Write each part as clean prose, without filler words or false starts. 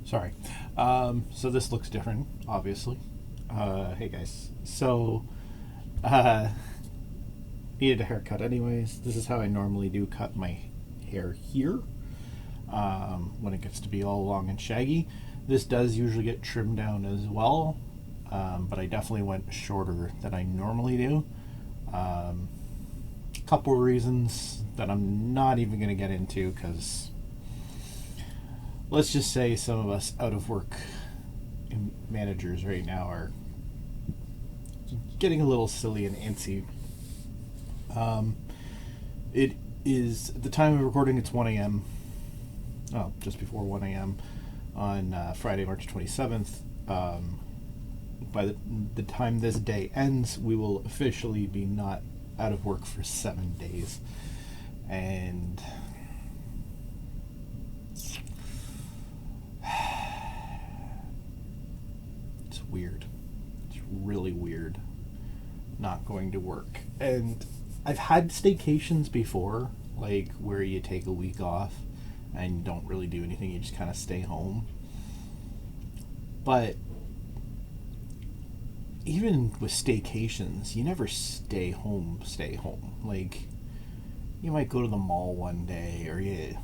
Sorry. So this looks different, obviously. Hey guys. So, uh, needed a haircut anyways. This is how I normally do cut my hair here. When it gets to be all long and shaggy. This does usually get trimmed down as well, but I definitely went shorter than I normally do. A couple of reasons that I'm not even going to get into because let's just say some of us out of work managers right now are getting a little silly and antsy. It is at the time of recording, it's 1 a.m. Oh, just before 1 a.m. on Friday, March 27th. By the time this day ends, we will officially be not out of work for 7 days. And it's weird. It's really weird not going to work. And I've had staycations before, like where you take a week off and you don't really do anything, you just kind of stay home. But even with staycations, you never stay home. Like, you might go to the mall one day, or you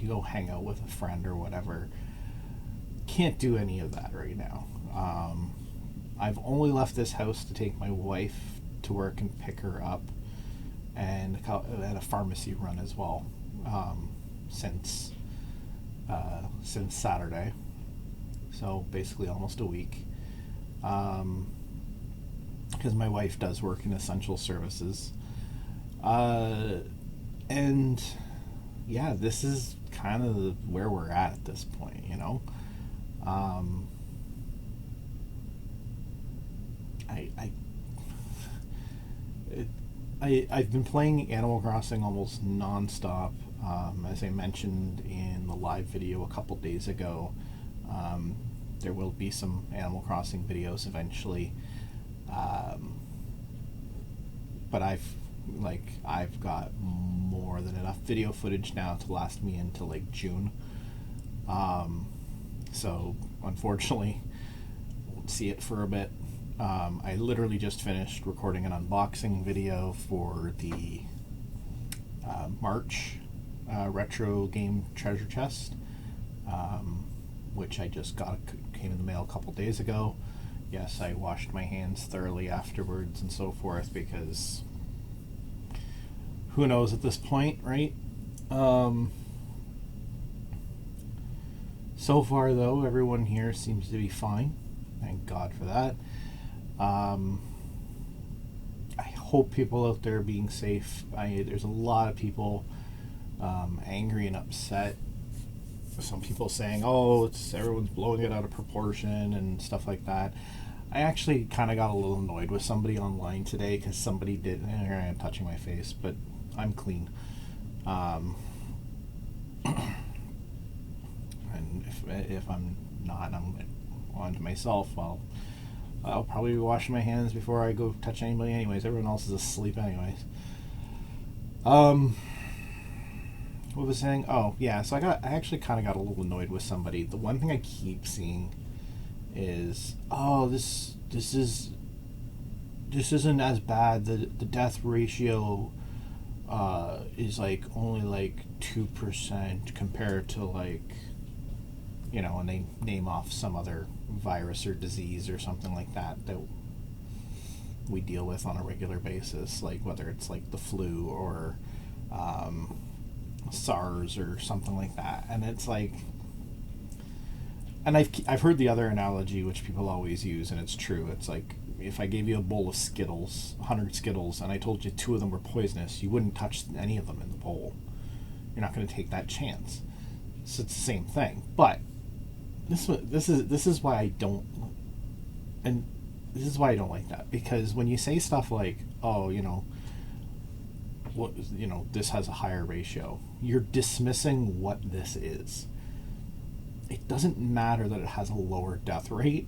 go hang out with a friend or whatever. Can't do any of that right now. I've only left this house to take my wife to work and pick her up, and a pharmacy run as well, since Saturday. So basically almost a week. Because my wife does work in essential services. And yeah, this is kind of where we're at this point, you know? I've been playing Animal Crossing almost nonstop. As I mentioned in the live video a couple days ago, there will be some Animal Crossing videos eventually. But I've got more than enough video footage now to last me into like June. So unfortunately, won't see it for a bit. I literally just finished recording an unboxing video for the March retro game treasure chest, which I just came in the mail a couple days ago. Yes, I washed my hands thoroughly afterwards and so forth, because who knows at this point, right? So far, though, everyone here seems to be fine. Thank God for that. I hope people out there are being safe. There's a lot of people angry and upset. Some people saying, "Oh, everyone's blowing it out of proportion" and stuff like that. I actually kind of got a little annoyed with somebody online today because somebody did. Here I am touching my face, but I'm clean. And if I'm not, I'm on to myself. I'll probably be washing my hands before I go touch anybody anyways. Everyone else is asleep anyways. What was I saying? Oh, yeah, so I actually kind of got a little annoyed with somebody. The one thing I keep seeing is, oh, this isn't as bad. The death ratio is like only like 2% compared to, like, you know, and they name off some other virus or disease or something like that we deal with on a regular basis, like whether it's like the flu or SARS or something like that. And it's like, and I've heard the other analogy which people always use, and it's true. It's like, if I gave you a bowl of Skittles, 100 Skittles, and I told you 2 of them were poisonous, you wouldn't touch any of them in the bowl. You're not going to take that chance. So it's the same thing. But this is why I don't, and this is why I don't like that, because when you say stuff like, oh, this has a higher ratio, you're dismissing what this is. It doesn't matter that it has a lower death rate.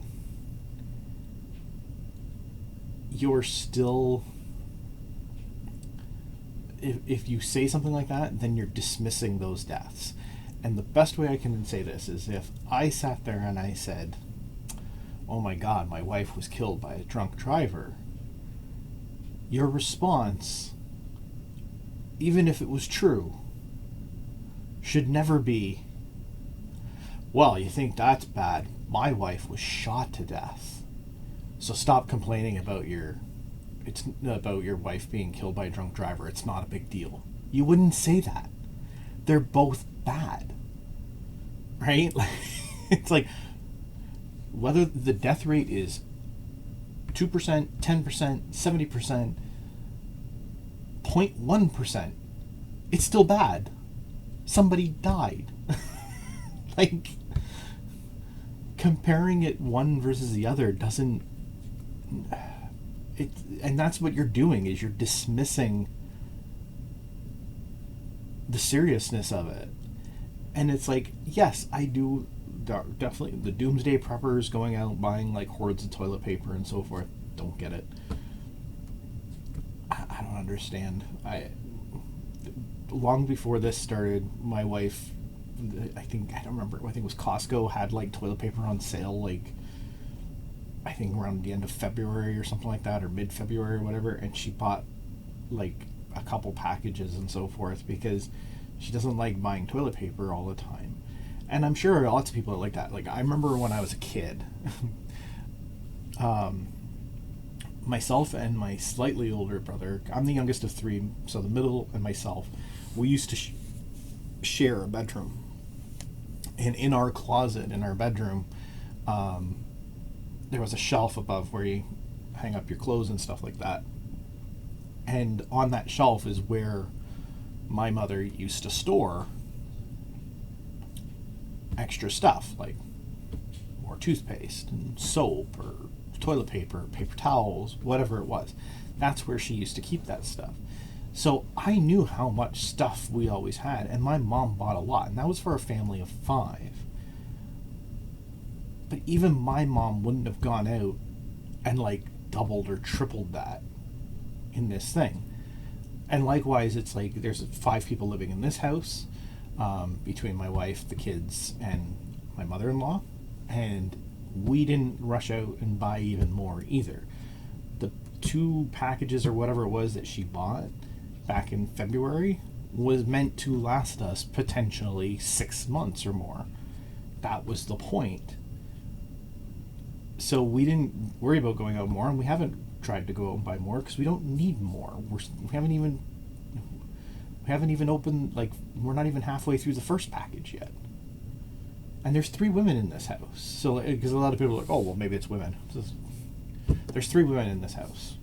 You're still if you say something like that, then you're dismissing those deaths. And the best way I can say this is if I sat there and I said, oh my God, my wife was killed by a drunk driver, your response, even if it was true, should never be, well, you think that's bad? My wife was shot to death. So stop complaining about your wife being killed by a drunk driver. It's not a big deal. You wouldn't say that. They're both bad. Right? It's like whether the death rate is 2%, 10%, 70%, 0.1%, it's still bad. Somebody died. Like, comparing it one versus the other doesn't... and that's what you're doing, is you're dismissing the seriousness of it. And it's like, yes, I do definitely, the doomsday preppers going out buying like hordes of toilet paper and so forth, don't get it. I don't understand. Long before this started, my wife, I think it was Costco had like toilet paper on sale, like I think around the end of February or something like that, or mid-February or whatever, and she bought like a couple packages and so forth because she doesn't like buying toilet paper all the time. And I'm sure lots of people are like that. Like, I remember when I was a kid, myself and my slightly older brother, I'm the youngest of three, so the middle and myself, we used to share a bedroom. And in our closet, in our bedroom, there was a shelf above where you hang up your clothes and stuff like that. And on that shelf is where my mother used to store extra stuff, like more toothpaste and soap or toilet paper, paper towels, whatever it was. That's where she used to keep that stuff. So I knew how much stuff we always had, and my mom bought a lot, and that was for a family of 5. But even my mom wouldn't have gone out and like doubled or tripled that in this thing. And likewise, it's like there's 5 people living in this house, between my wife, the kids, and my mother-in-law, and we didn't rush out and buy even more either. The 2 packages or whatever it was that she bought back in February was meant to last us potentially 6 months or more. That was the point. So we didn't worry about going out more, and we haven't tried to go out and buy more because we don't need more. We haven't even opened, like, we're not even halfway through the first package yet. And there's 3 women in this house. So, because a lot of people are like, oh, well, maybe it's women. There's 3 women in this house.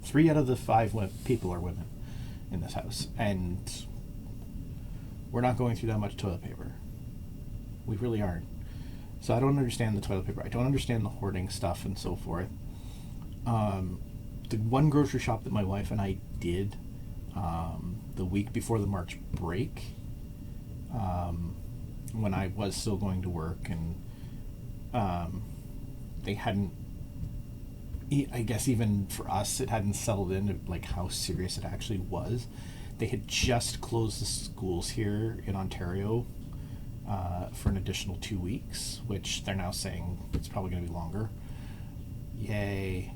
3 out of the 5 people are women in this house. And we're not going through that much toilet paper. We really aren't. So I don't understand the toilet paper. I don't understand the hoarding stuff and so forth. The one grocery shop that my wife and I did the week before the March break, when I was still going to work, and they hadn't, I guess even for us, it hadn't settled into like how serious it actually was. They had just closed the schools here in Ontario for an additional 2 weeks, which they're now saying it's probably going to be longer. Yay.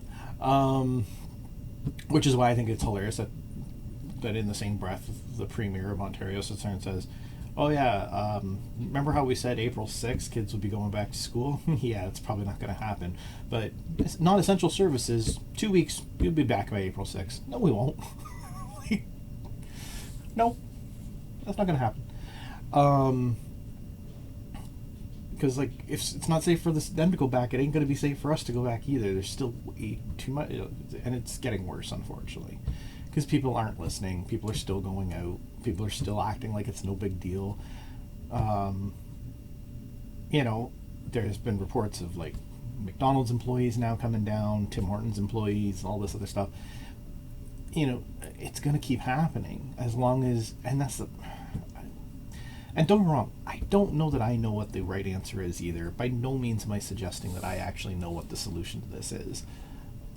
Which is why I think it's hilarious that in the same breath the Premier of Ontario sits there and says, oh yeah, remember how we said April 6th kids would be going back to school? Yeah, it's probably not going to happen. But non-essential services, 2 weeks, you'll be back by April 6th. No, we won't. No, that's not going to happen. Because like, if it's not safe for them to go back, it ain't going to be safe for us to go back either. There's still way too much, and it's getting worse, unfortunately, because people aren't listening. People are still going out. People are still acting like it's no big deal. There's been reports of like McDonald's employees now coming down, Tim Hortons employees, all this other stuff. It's going to keep happening as long as, and don't get me wrong, I don't know that I know what the right answer is either. By no means am I suggesting that I actually know what the solution to this is.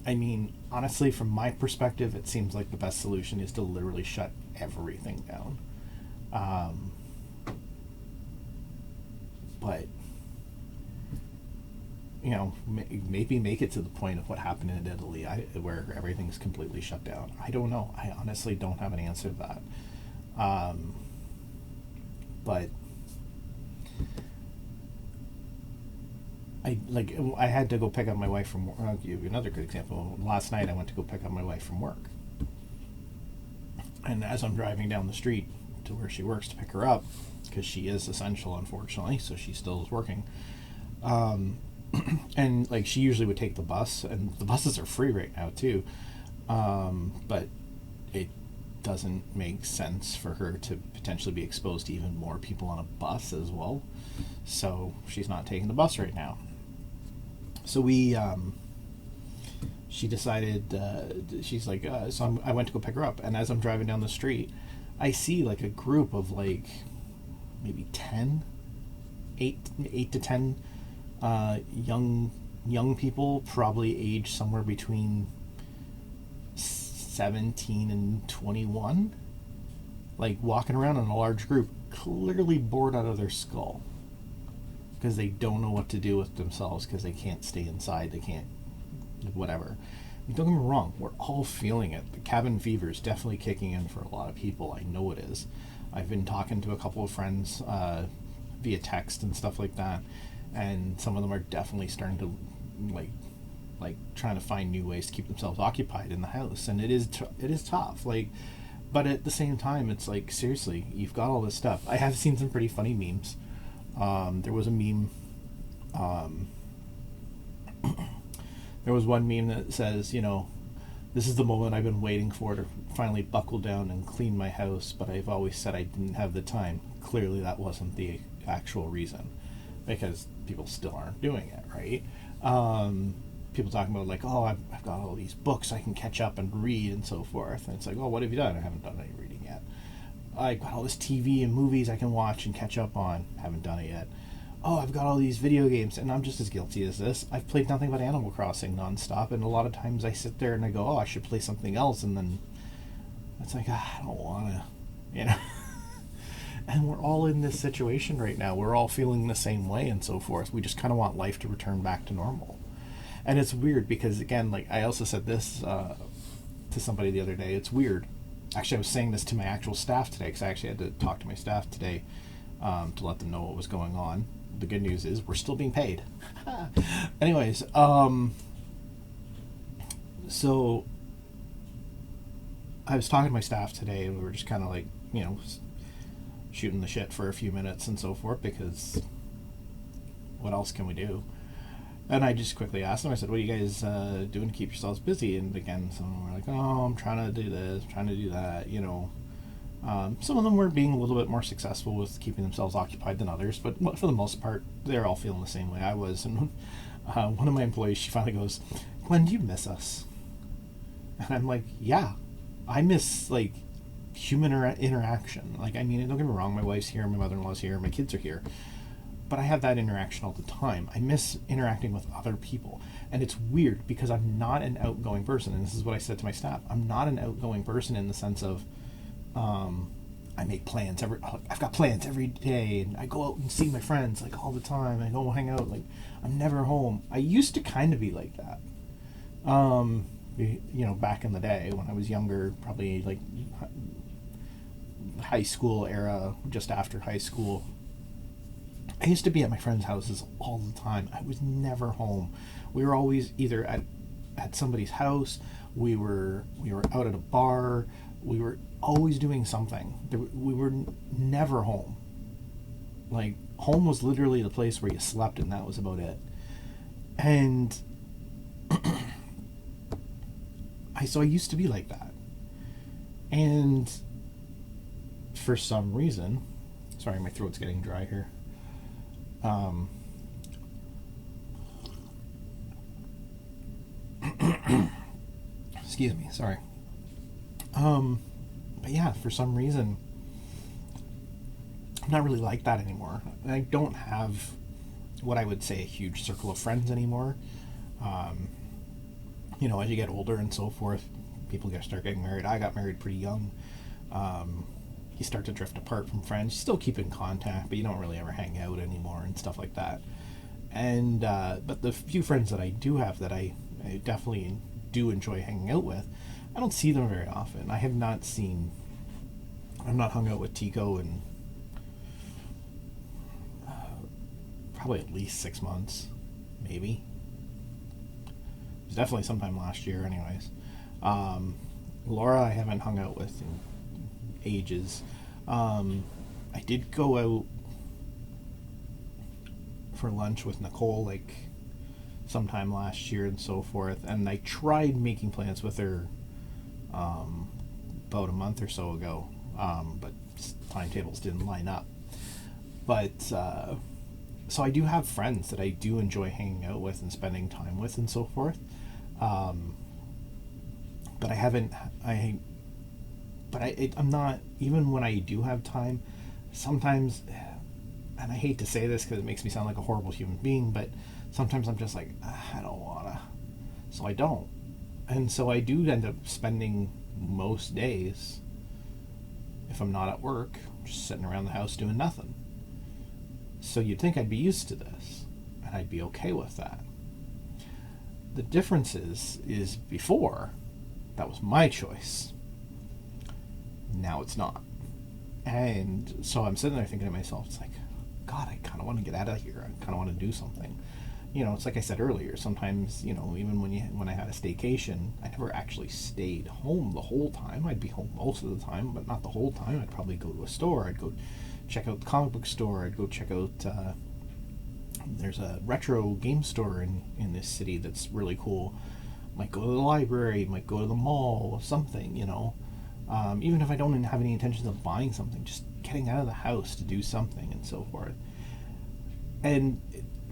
I mean, honestly, from my perspective, it seems like the best solution is to literally shut everything down. Um, but maybe make it to the point of what happened in Italy, where everything's completely shut down. I don't know. I honestly don't have an answer to that. Um, but I had to go pick up my wife from work. I'll give you another good example. Last night I went to go pick up my wife from work, and as I'm driving down the street to where she works to pick her up, because she is essential, unfortunately, so she still is working. Um, and like she usually would take the bus, and the buses are free right now too. But it doesn't make sense for her to potentially be exposed to even more people on a bus as well. So she's not taking the bus right now. So she decided, she's like, I went to go pick her up, and as I'm driving down the street, I see like a group of like maybe 8 to 10 young people, probably aged somewhere between 17 and 21, like walking around in a large group, clearly bored out of their skull because they don't know what to do with themselves, because they can't stay inside, they can't whatever. Don't get me wrong, we're all feeling it. The cabin fever is definitely kicking in for a lot of people. I know it is. I've been talking to a couple of friends via text and stuff like that, and some of them are definitely starting to like trying to find new ways to keep themselves occupied in the house, and it is tough. Like, but at the same time, it's like, seriously, you've got all this stuff. I have seen some pretty funny memes. There was a meme. There was one meme that says, this is the moment I've been waiting for to finally buckle down and clean my house, but I've always said I didn't have the time. Clearly, that wasn't the actual reason, because people still aren't doing it, right? People talking about like, oh, I've got all these books I can catch up and read and so forth. And it's like, oh, what have you done? I haven't done any reading yet. I've got all this TV and movies I can watch and catch up on. Haven't done it yet. Oh, I've got all these video games, and I'm just as guilty as this. I've played nothing but Animal Crossing nonstop, and a lot of times I sit there and I go, oh, I should play something else, and then it's like, I don't want to, And we're all in this situation right now. We're all feeling the same way and so forth. We just kind of want life to return back to normal. And it's weird because, again, like I also said this to somebody the other day. It's weird. Actually, I was saying this to my actual staff today, because I actually had to talk to my staff today to let them know what was going on. The good news is we're still being paid. Anyways, so I was talking to my staff today, and we were just kind of like, shooting the shit for a few minutes and so forth, because what else can we do? And I just quickly asked them, I said, what are you guys doing to keep yourselves busy? And again, some of them were like, oh, I'm trying to do this, trying to do that, Some of them were being a little bit more successful with keeping themselves occupied than others, but for the most part, they're all feeling the same way I was. And one of my employees, she finally goes, Glenn, do you miss us? And I'm like, yeah, I miss, like, human interaction. Like, I mean, don't get me wrong, my wife's here, my mother-in-law's here, my kids are here, but I have that interaction all the time. I miss interacting with other people. And it's weird because I'm not an outgoing person, and this is what I said to my staff. I'm not an outgoing person in the sense of I make plans I've got plans every day, and I go out and see my friends like all the time. I go hang out, like I'm never home. I used to kind of be like that. Back in the day when I was younger, probably like high school era, just after high school, I used to be at my friends' houses all the time. I was never home. We were always either at somebody's house, we were out at a bar, we were always doing something. We were never home. Like, home was literally the place where you slept, and that was about it. And I used to be like that. And for some reason, sorry, my throat's getting dry here. Excuse me, sorry. But yeah, for some reason, I'm not really like that anymore. I don't have what I would say a huge circle of friends anymore. as you get older and so forth, people start getting married. I got married pretty young. You start to drift apart from friends. You still keep in contact, but you don't really ever hang out anymore and stuff like that. And but the few friends that I do have that I definitely do enjoy hanging out with, I don't see them very often. I've not hung out with Tico in probably at least 6 months, maybe. It was definitely sometime last year, anyways. Laura, I haven't hung out with in ages. I did go out for lunch with Nicole like sometime last year and so forth, and I tried making plans with her about a month or so ago, but timetables didn't line up. But so I do have friends that I do enjoy hanging out with and spending time with and so forth. But I'm not, even when I do have time, sometimes, and I hate to say this because it makes me sound like a horrible human being, but sometimes I'm just like, I don't wanna, so I don't. And so I do end up spending most days, if I'm not at work, just sitting around the house doing nothing. So you'd think I'd be used to this, and I'd be okay with that. The difference is before, that was my choice. Now it's not. And so I'm sitting there thinking to myself, it's like, God, I kind of want to get out of here. I kind of want to do something. It's like I said earlier, sometimes, even when I had a staycation, I never actually stayed home the whole time. I'd be home most of the time, but not the whole time. I'd probably go to a store. I'd go check out the comic book store. I'd go check out, there's a retro game store in this city that's really cool. Might go to the library, might go to the mall, something, even if I don't have any intentions of buying something, just getting out of the house to do something and so forth. And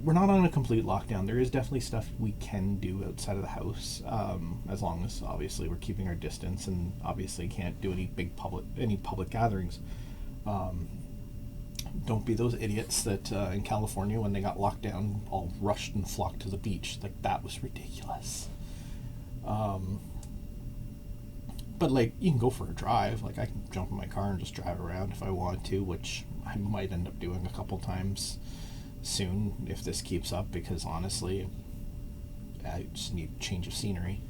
we're not on a complete lockdown. There is definitely stuff we can do outside of the house, as long as obviously we're keeping our distance, and obviously can't do any public gatherings. Don't be those idiots that in California, when they got locked down, all rushed and flocked to the beach. Like, that was ridiculous. But like, you can go for a drive. Like, I can jump in my car and just drive around if I want to, which I might end up doing a couple times soon if this keeps up, because honestly, I just need a change of scenery.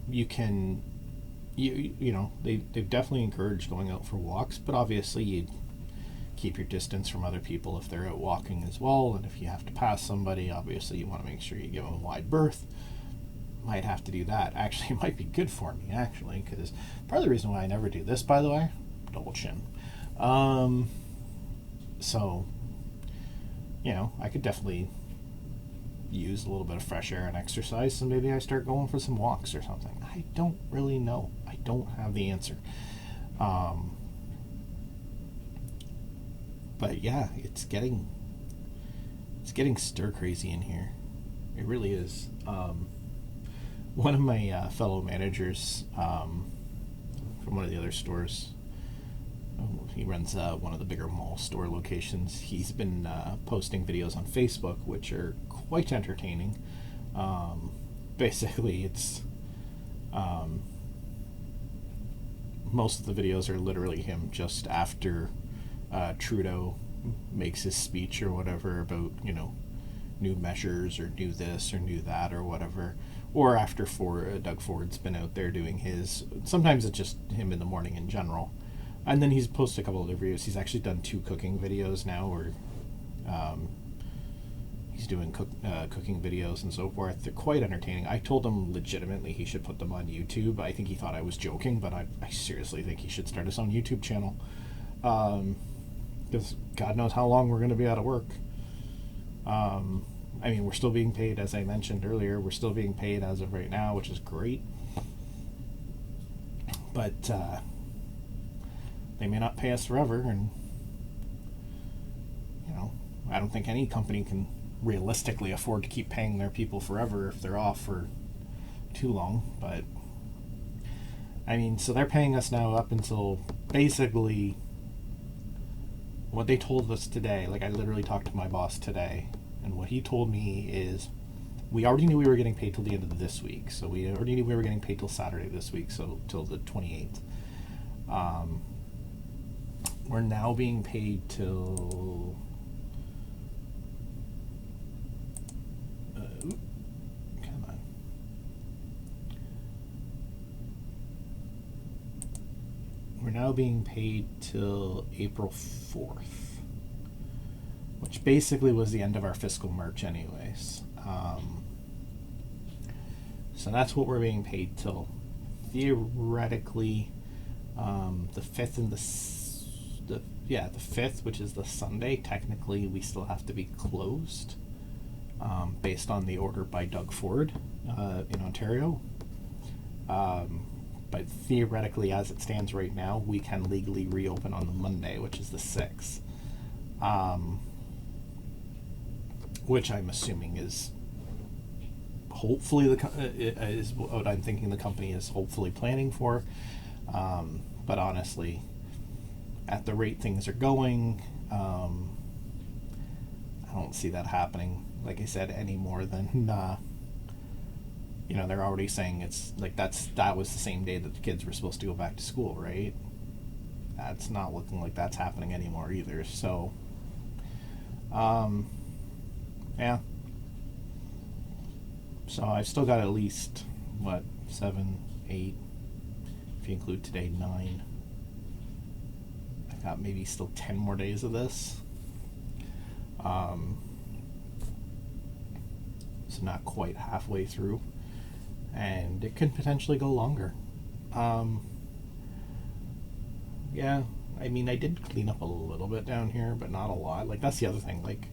They've definitely encouraged going out for walks, but obviously you keep your distance from other people if they're out walking as well, and if you have to pass somebody, obviously you want to make sure you give them a wide berth. Might have to do that. Actually, it might be good for me, actually, because part of the reason why I never do this, by the way, double chin. So, I could definitely use a little bit of fresh air and exercise, so maybe I start going for some walks or something. I don't really know. I don't have the answer. But yeah, it's getting stir crazy in here. It really is. One of my fellow managers from one of the other stores, he runs one of the bigger mall store locations. He's been posting videos on Facebook, which are quite entertaining. Basically, it's most of the videos are literally him just after Trudeau makes his speech or whatever about, new measures or new this or new that or whatever, or after Doug Ford's been out there doing his. Sometimes it's just him in the morning in general, and then he's posted a couple other videos. He's actually done 2 cooking videos now, where he's doing cooking videos and so forth. They're quite entertaining. I told him legitimately he should put them on YouTube. I think he thought I was joking, but I seriously think he should start his own YouTube channel, because God knows how long we're going to be out of work. We're still being paid, as I mentioned earlier. We're still being paid as of right now, which is great. But they may not pay us forever, and I don't think any company can realistically afford to keep paying their people forever if they're off for too long. But so they're paying us now up until basically what they told us today. Like, I literally talked to my boss today, and what he told me is we already knew we were getting paid till the end of this week, so we already knew we were getting paid till Saturday this week, so till the 28th. We're now being paid till come on. We're now being paid till April 4th, which basically was the end of our fiscal March anyways. So that's what we're being paid till. Theoretically, the 5th and the 5th, which is the Sunday, technically we still have to be closed, based on the order by Doug Ford in Ontario. But theoretically, as it stands right now, we can legally reopen on the Monday, which is the 6th. Which I'm assuming is hopefully is what I'm thinking the company is hopefully planning for. But honestly, at the rate things are going, I don't see that happening, like I said, any more than they're already saying it's like that was the same day that the kids were supposed to go back to school, right? That's not looking like that's happening anymore either. So yeah. So I've still got at least 7, 8, if you include today, 9. I got maybe still 10 more days of this. So not quite halfway through, and it could potentially go longer. Yeah, I mean, I did clean up a little bit down here, but not a lot. Like, that's the other thing. Like,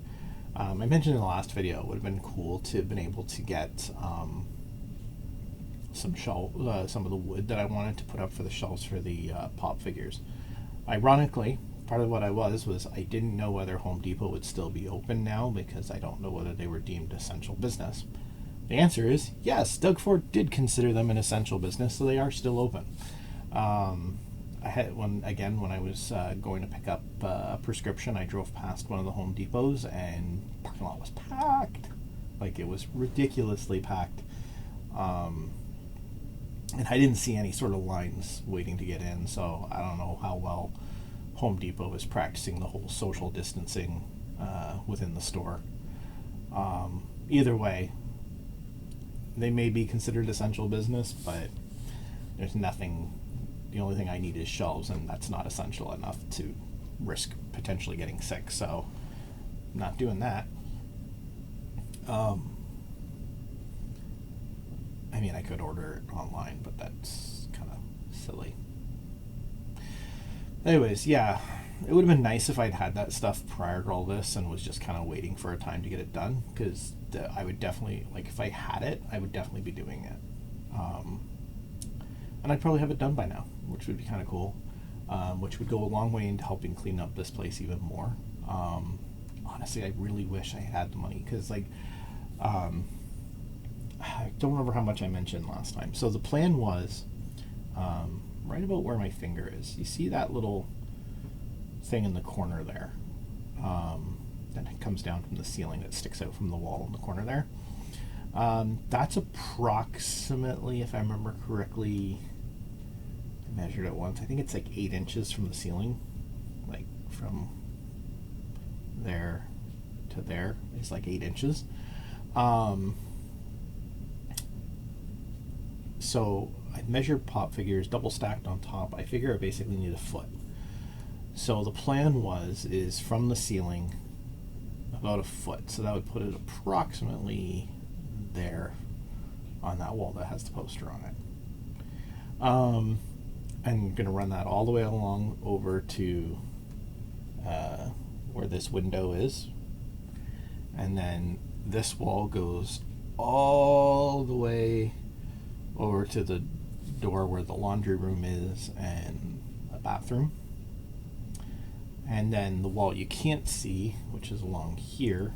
I mentioned in the last video, it would have been cool to have been able to get some of the wood that I wanted to put up for the shelves for the pop figures. Ironically, part of what was I didn't know whether Home Depot would still be open now, because I don't know whether they were deemed essential business. The answer is yes. Doug Ford did consider them an essential business, so they are still open. I had when I was going to pick up a prescription, I drove past one of the Home Depots, and the parking lot was packed. Like, it was ridiculously packed. And I didn't see any sort of lines waiting to get in, so I don't know how well Home Depot is practicing the whole social distancing within the store. Either way, they may be considered essential business, but there's nothing. The only thing I need is shelves, and that's not essential enough to risk potentially getting sick, so I'm not doing that. I mean, I could order it online, but that's kind of silly. Anyways, yeah, it would have been nice if I'd had that stuff prior to all this and was just kind of waiting for a time to get it done, because I would definitely, like, if I had it, I would definitely be doing it. And I'd probably have it done by now, which would be kind of cool, which would go a long way into helping clean up this place even more. Honestly, I really wish I had the money, because, like, I don't remember how much I mentioned last time. So the plan was, right about where my finger is, you see that little thing in the corner there, that comes down from the ceiling, that sticks out from the wall in the corner there. That's approximately, if I remember correctly, I measured it once, I think it's like 8 inches from the ceiling, like from there to there is like 8 inches. So I measured pop figures double stacked on top. I figure I basically need a foot. So the plan is from the ceiling about a foot. So that would put it approximately there on that wall that has the poster on it. I'm going to run that all the way along over to where this window is. And then this wall goes all the way over to the door where the laundry room is and a bathroom. And then the wall you can't see, which is along here,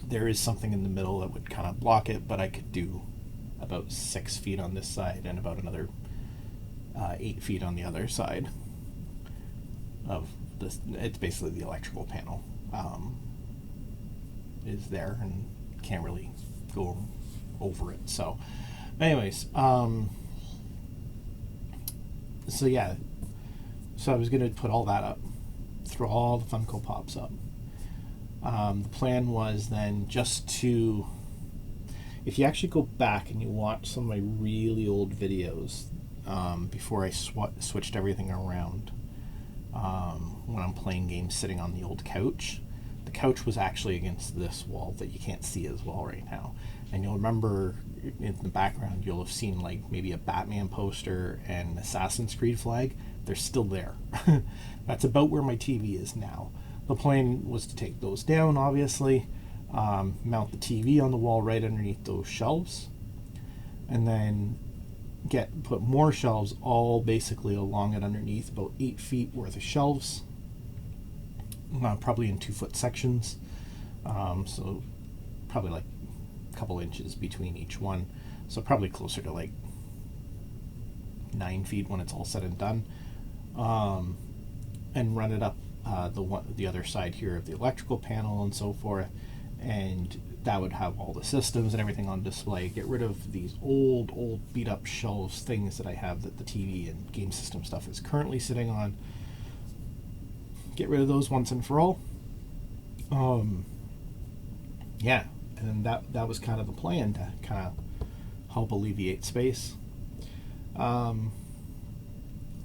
there is something in the middle that would kind of block it, but I could do about 6 feet on this side and about another 8 feet on the other side of this. It's basically the electrical panel. is there and can't really go over it. So anyways, so yeah, so I was going to put all that up, throw all the Funko Pops up. The plan was then just to, if you actually go back and you watch some of my really old videos, before I switched everything around, when I'm playing games sitting on the old couch, the couch was actually against this wall that you can't see as well right now. And you'll remember in the background, you'll have seen like maybe a Batman poster and an Assassin's Creed flag. They're still there. That's about where my TV is now. The plan was to take those down, obviously, mount the TV on the wall right underneath those shelves, and then put more shelves all basically along it underneath, about 8 feet worth of shelves, probably in 2-foot sections, so probably like a couple inches between each one, so probably closer to like 9 feet when it's all said and done, and run it up the other side here of the electrical panel and so forth, and that would have all the systems and everything on display. Get rid of these old beat up shelves, things that I have that the TV and game system stuff is currently sitting on. Get rid of those once and for all. Yeah, and that was kind of the plan, to kind of help alleviate space.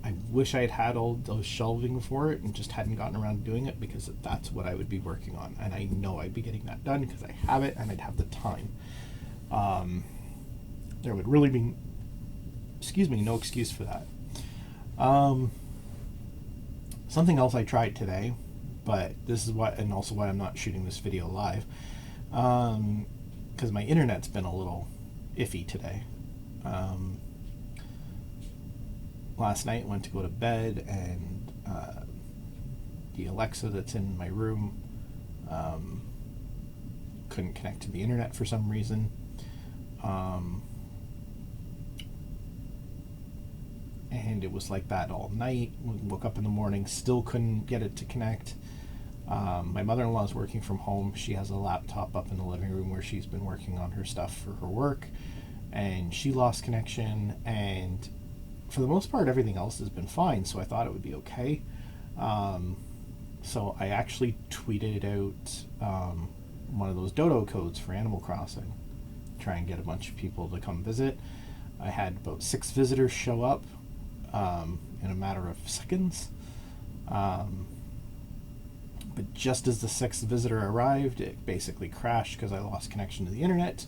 I wish I had all those shelving for it and just hadn't gotten around to doing it, because that's what I would be working on, and I know I'd be getting that done because I have it and I'd have the time. There would really be, no excuse for that. Something else I tried today, but this is why, and also why I'm not shooting this video live, because my internet's been a little iffy today. Last night went to go to bed, and the Alexa that's in my room couldn't connect to the internet for some reason. And it was like that all night. We woke up in the morning, still couldn't get it to connect. My mother-in-law is working from home. She has a laptop up in the living room where she's been working on her stuff for her work, and she lost connection, and for the most part everything else has been fine, so I thought it would be okay. So I actually tweeted out one of those dodo codes for Animal Crossing, try and get a bunch of people to come visit. I had about 6 visitors show up in a matter of seconds, but just as the 6th visitor arrived, it basically crashed because I lost connection to the internet.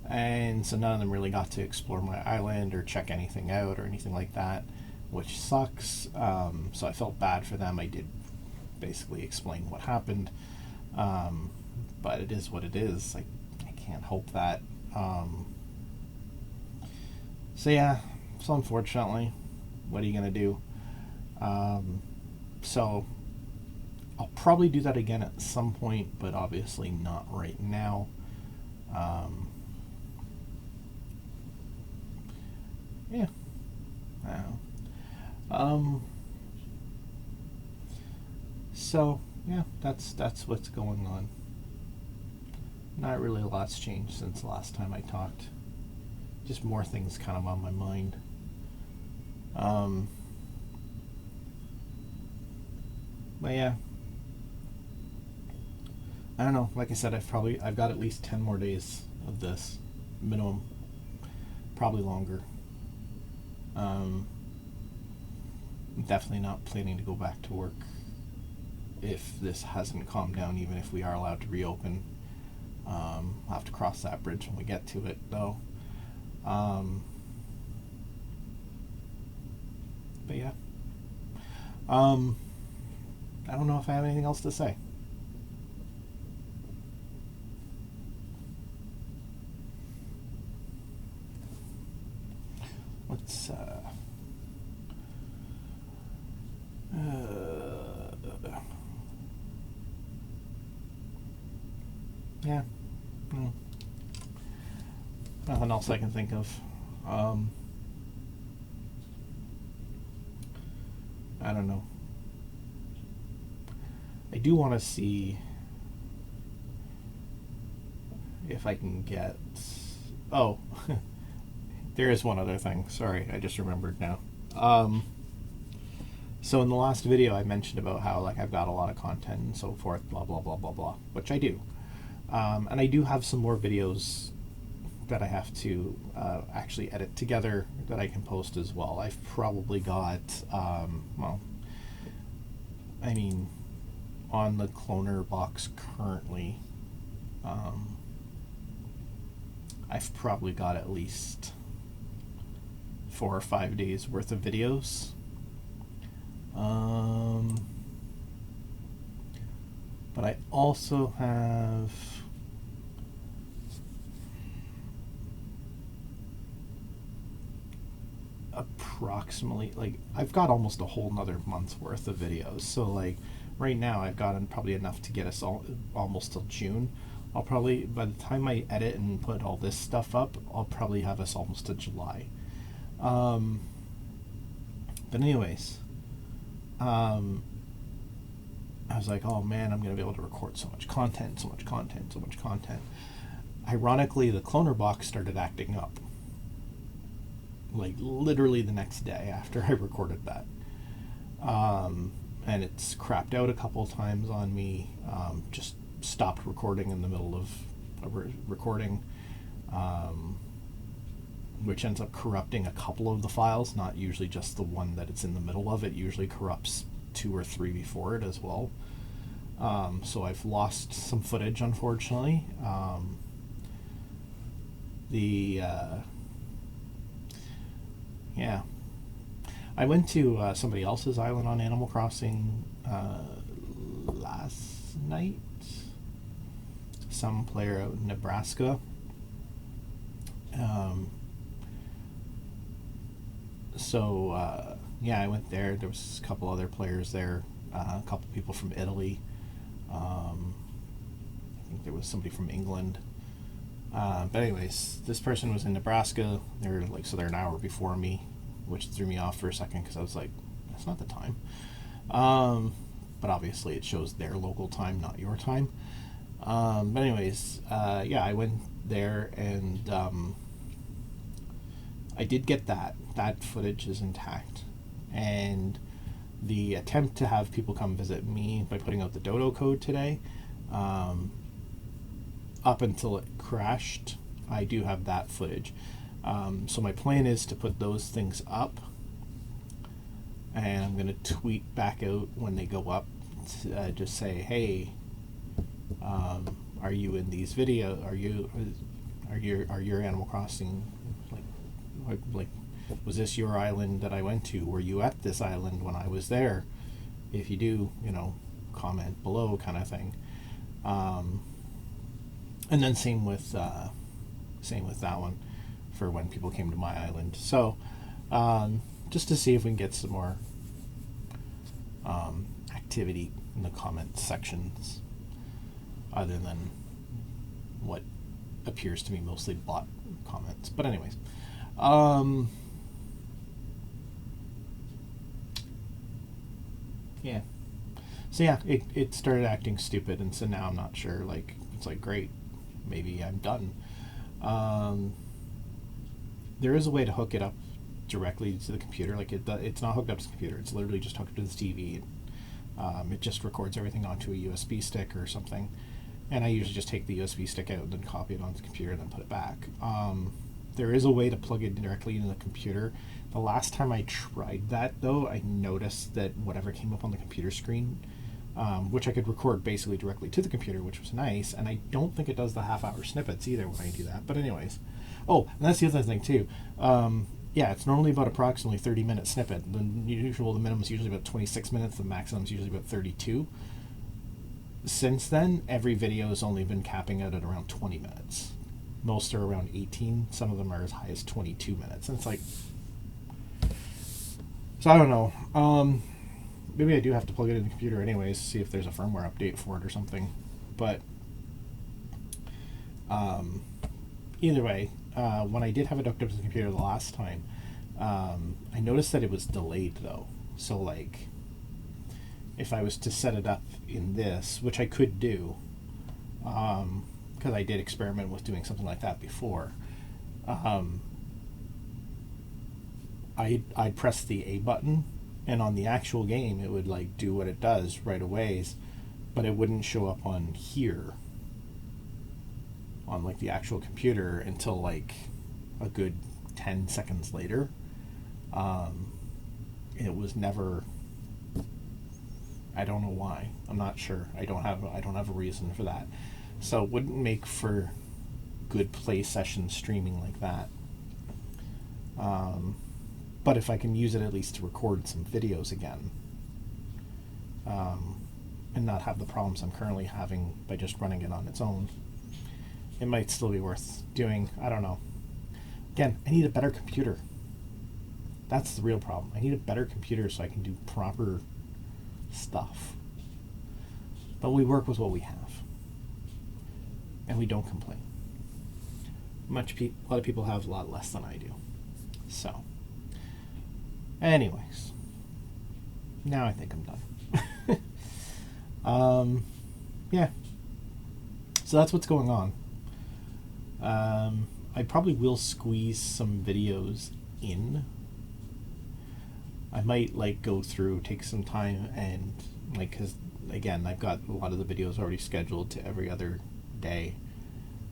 And so none of them really got to explore my island or check anything out or anything like that, which sucks. So I felt bad for them. I did basically explain what happened, but it is what it is. I can't help that. So yeah, so unfortunately, what are you going to do? So I'll probably do that again at some point, but obviously not right now. Yeah, I don't know. So yeah, that's what's going on. Not really a lot's changed since the last time I talked. Just more things kind of on my mind. But yeah, I don't know. Like I said, I've got at least 10 more days of this minimum, probably longer. Definitely not planning to go back to work if this hasn't calmed down, even if we are allowed to reopen. I'll have to cross that bridge when we get to it, though. But yeah, I don't know if I have anything else to say. Let's yeah, nothing else I can think of. I don't know. I do want to see if I can get... Oh, there is one other thing. Sorry, I just remembered now. So in the last video, I mentioned about how like I've got a lot of content and so forth, blah, blah, blah, blah, blah, which I do. And I do have some more videos that I have to actually edit together that I can post as well. I've probably got, well, I mean, on the cloner box currently, I've probably got at least 4 or 5 days worth of videos. But I also have approximately, like, I've got almost a whole nother month's worth of videos. So like right now I've got probably enough to get us all almost till June. I'll probably, by the time I edit and put all this stuff up, I'll probably have us almost to July. But anyways, I was like, oh man, I'm going to be able to record so much content, so much content, so much content. Ironically, the cloner box started acting up. Like literally the next day after I recorded that. And it's crapped out a couple times on me. Just stopped recording in the middle of a recording, which ends up corrupting a couple of the files, not usually just the one that it's in the middle of. It usually corrupts 2 or 3 before it as well. So I've lost some footage, unfortunately. Yeah. I went to somebody else's island on Animal Crossing last night. Some player out in Nebraska. Yeah, I went there. There was a couple other players there. A couple people from Italy. I think there was somebody from England. But anyways, this person was in Nebraska. They're an hour before me, which threw me off for a second because I was like, that's not the time. But obviously it shows their local time, not your time. But anyways, yeah, I went there and I did get that. That footage is intact. And the attempt to have people come visit me by putting out the dodo code today, up until it crashed, I do have that footage. So my plan is to put those things up, and I'm going to tweet back out when they go up to just say, hey, are you in these videos? Are your Animal Crossing, like was this your island that I went to? Were you at this island when I was there? If you do, comment below, kind of thing. And then same with that one for when people came to my island. So just to see if we can get some more activity in the comment sections, other than what appears to me mostly bot comments. But anyways, yeah. So yeah, it started acting stupid, and so now I'm not sure. Like, it's like, great, maybe I'm done. There is a way to hook it up directly to the computer. Like, it's not hooked up to the computer. It's literally just hooked up to the TV. It just records everything onto a USB stick or something. And I usually just take the USB stick out and then copy it onto the computer and then put it back. There is a way to plug it directly into the computer. The last time I tried that, though, I noticed that whatever came up on the computer screen, which I could record basically directly to the computer, which was nice, and I don't think it does the half-hour snippets either when I do that. But anyways. Oh, and that's the other thing, too. Yeah, it's normally about approximately 30-minute snippet. The minimum is usually about 26 minutes. The maximum is usually about 32. Since then, every video has only been capping out at around 20 minutes. Most are around 18. Some of them are as high as 22 minutes. And it's like... So I don't know. Maybe I do have to plug it in the computer anyways, see if there's a firmware update for it or something. But either way, when I did have it hooked up to the computer the last time, I noticed that it was delayed, though. So, like, if I was to set it up in this, which I could do, because I did experiment with doing something like that before. I'd press the A button, and on the actual game it would like do what it does right away, but it wouldn't show up on here on like the actual computer until like a good 10 seconds later. It was never, I don't know why. I'm not sure. I don't have a reason for that. So it wouldn't make for good play session streaming like that. But if I can use it at least to record some videos again, and not have the problems I'm currently having by just running it on its own, it might still be worth doing. I don't know. Again, I need a better computer. That's the real problem. I need a better computer so I can do proper stuff. But we work with what we have. And we don't complain. A lot of people have a lot less than I do. So, anyways. Now I think I'm done. Yeah. So that's what's going on. I probably will squeeze some videos in. I might like go through, take some time, and like, because again, I've got a lot of the videos already scheduled to every other day,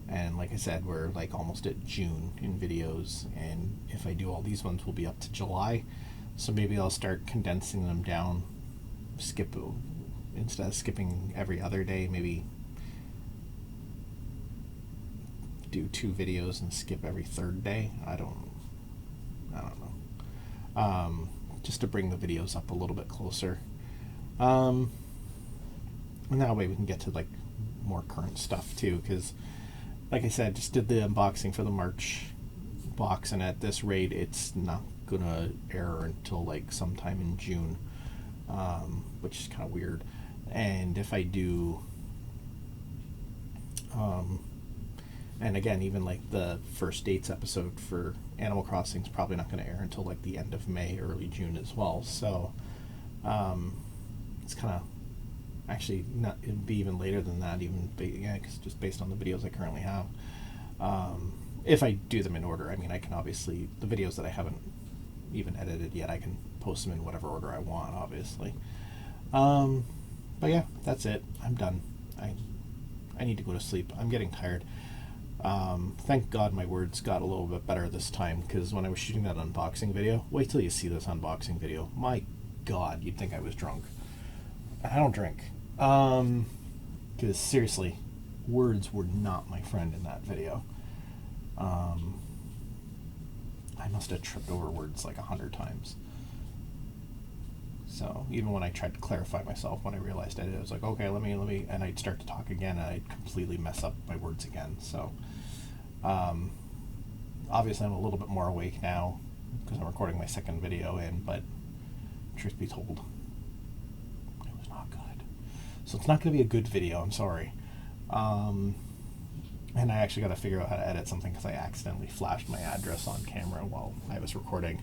and like I said, we're like almost at June in videos, and if I do all these ones, we'll be up to July. So maybe I'll start condensing them down, instead of skipping every other day, maybe do 2 videos and skip every third day. I don't know. Just to bring the videos up a little bit closer. And that way we can get to like more current stuff too, because like I said, just did the unboxing for the March box, and at this rate it's not gonna air until like sometime in June, which is kind of weird. And if I do and again, even like the first dates episode for Animal Crossing is probably not going to air until like the end of May, early June as well. So it's kind of actually not, it'd be even later than that, cause just based on the videos I currently have. If I do them in order, I mean, I can obviously, the videos that I haven't even edited yet, I can post them in whatever order I want, obviously. But yeah, that's it. I'm done. I need to go to sleep. I'm getting tired. Thank God my words got a little bit better this time, because when I was shooting that unboxing video, wait till you see this unboxing video. My God, you'd think I was drunk. I don't drink. Because seriously, words were not my friend in that video. I must have tripped over words like 100 times. So even when I tried to clarify myself, when I realized I did, I was like, okay, let me, and I'd start to talk again, and I'd completely mess up my words again. So obviously I'm a little bit more awake now because I'm recording my second video in, but truth be told, it was not good. So it's not going to be a good video, I'm sorry. And I actually got to figure out how to edit something because I accidentally flashed my address on camera while I was recording,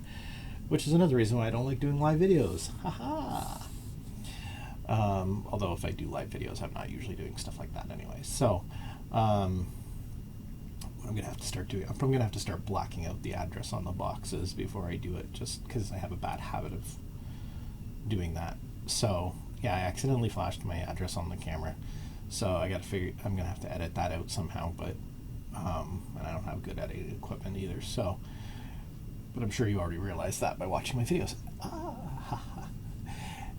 which is another reason why I don't like doing live videos. Haha. Although if I do live videos, I'm not usually doing stuff like that anyway. So, what I'm going to have to start doing, I'm probably going to have to start blacking out the address on the boxes before I do it, just because I have a bad habit of doing that. So, yeah, I accidentally flashed my address on the camera. So I got to figure, I'm going to have to edit that out somehow, but, and I don't have good editing equipment either, so, but I'm sure you already realized that by watching my videos.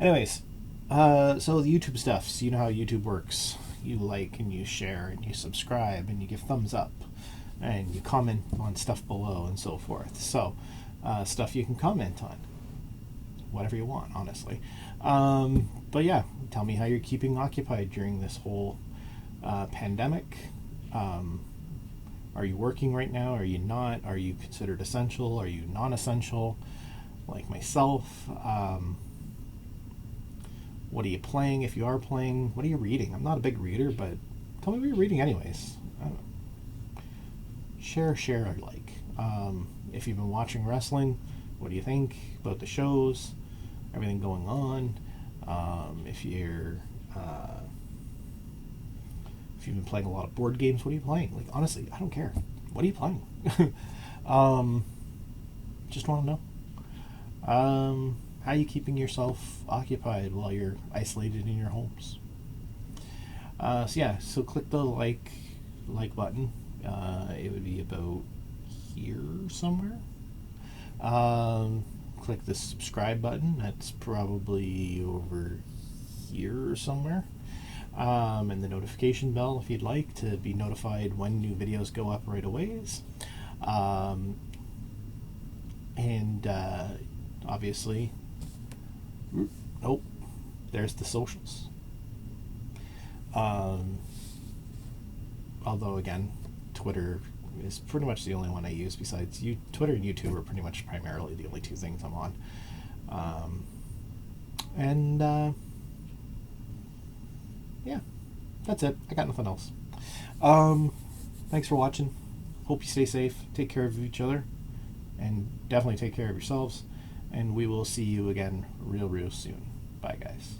Anyways, so the YouTube stuff, so you know how YouTube works. You like and you share and you subscribe and you give thumbs up and you comment on stuff below and so forth. So, stuff you can comment on. Whatever you want, honestly. But yeah, tell me how you're keeping occupied during this whole pandemic. Are you working right now? Are you not? Are you considered essential? Are you non-essential? Like myself. What are you playing if you are playing? What are you reading? I'm not a big reader, but tell me what you're reading anyways. Share alike. If you've been watching wrestling, what do you think about the shows? Everything going on. If If you've been playing a lot of board games, what are you playing? Like, honestly, I don't care. What are you playing? Just want to know. How are you keeping yourself occupied while you're isolated in your homes? So click the like button. It would be about here somewhere. Click the subscribe button. That's probably over here somewhere. And the notification bell if you'd like to be notified when new videos go up right away. And obviously, nope, there's the socials. Although again, Twitter is pretty much the only one I use besides Twitter and YouTube are pretty much primarily the only two things I'm on. Yeah, that's it. I got nothing else. Thanks for watching. Hope you stay safe. Take care of each other. And definitely take care of yourselves. And we will see you again real soon. Bye, guys.